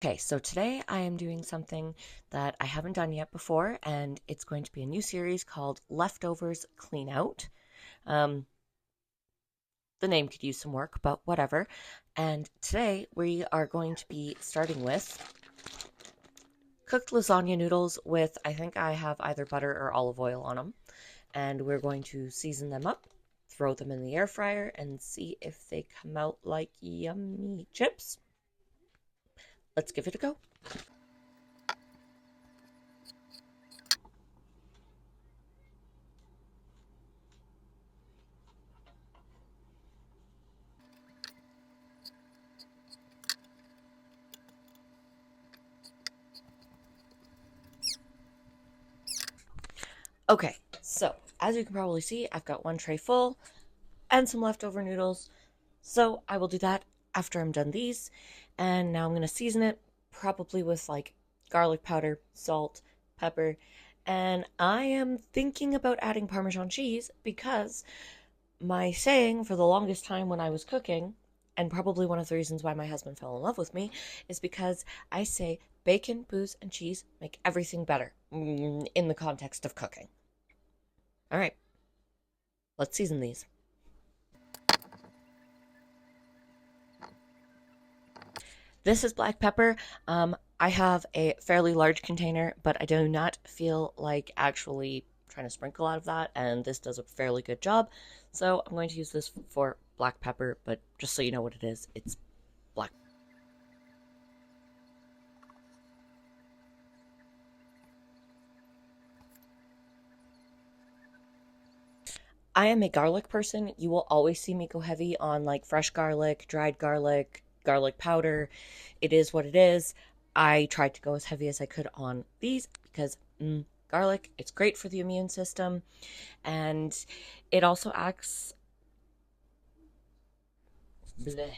Okay, so today I am doing something that I haven't done yet before, and it's going to be a new series called Leftovers Clean Out. Um, the name could use some work, but whatever. And today we are going to be starting with cooked lasagna noodles with, I think I have either butter or olive oil on them. And we're going to season them up, throw them in the air fryer, and see if they come out like yummy chips. Let's give it a go. Okay, so as you can probably see, I've got one tray full and some leftover noodles. So I will do that after I'm done these. And now I'm going to season it, probably with like garlic powder, salt, pepper. And I am thinking about adding Parmesan cheese because my saying for the longest time when I was cooking, and probably one of the reasons why my husband fell in love with me, is because I say bacon, booze, and cheese make everything better in the context of cooking. All right, let's season these. This is black pepper. I have a fairly large container, but I do not feel like actually trying to sprinkle out of that, and this does a fairly good job. So I'm going to use this for black pepper, but just so you know what it is, it's black. I am a garlic person. You will always see me go heavy on like fresh garlic, dried garlic, garlic powder. It is what it is. I tried to go as heavy as I could on these because garlic, it's great for the immune system, and it also acts bleh.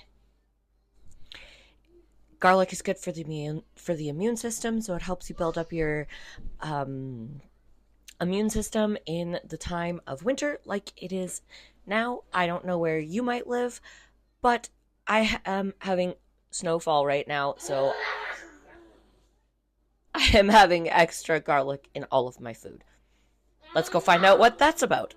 Garlic is good for the immune system, so it helps you build up your um, immune system in the time of winter, like it is now. I don't know where you might live, but I am having snowfall right now, so I am having extra garlic in all of my food. Let's go find out what that's about.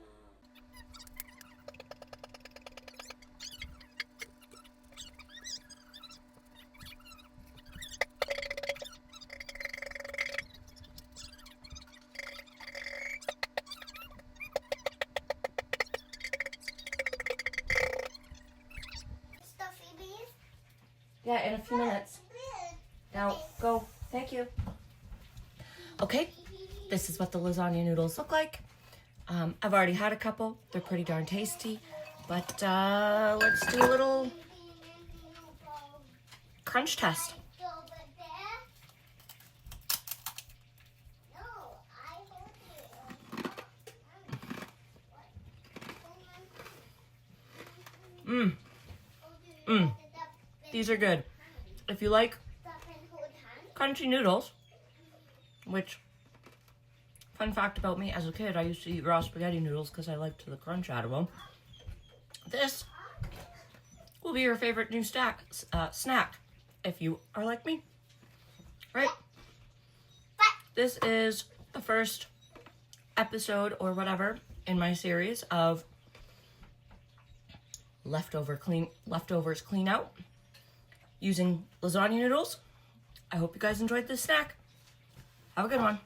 Yeah, in a few minutes. Now, go. Thank you. Okay, this is what the lasagna noodles look like. I've already had a couple. They're pretty darn tasty. But let's do a little crunch test. Mmm. Mmm. These are good. If you like crunchy noodles, which, fun fact about me, as a kid, I used to eat raw spaghetti noodles because I liked the crunch out of them. This will be your favorite new snack if you are like me. Right? This is the first episode or whatever in my series of leftovers clean out using lasagna noodles. I hope you guys enjoyed this snack. Have a good one.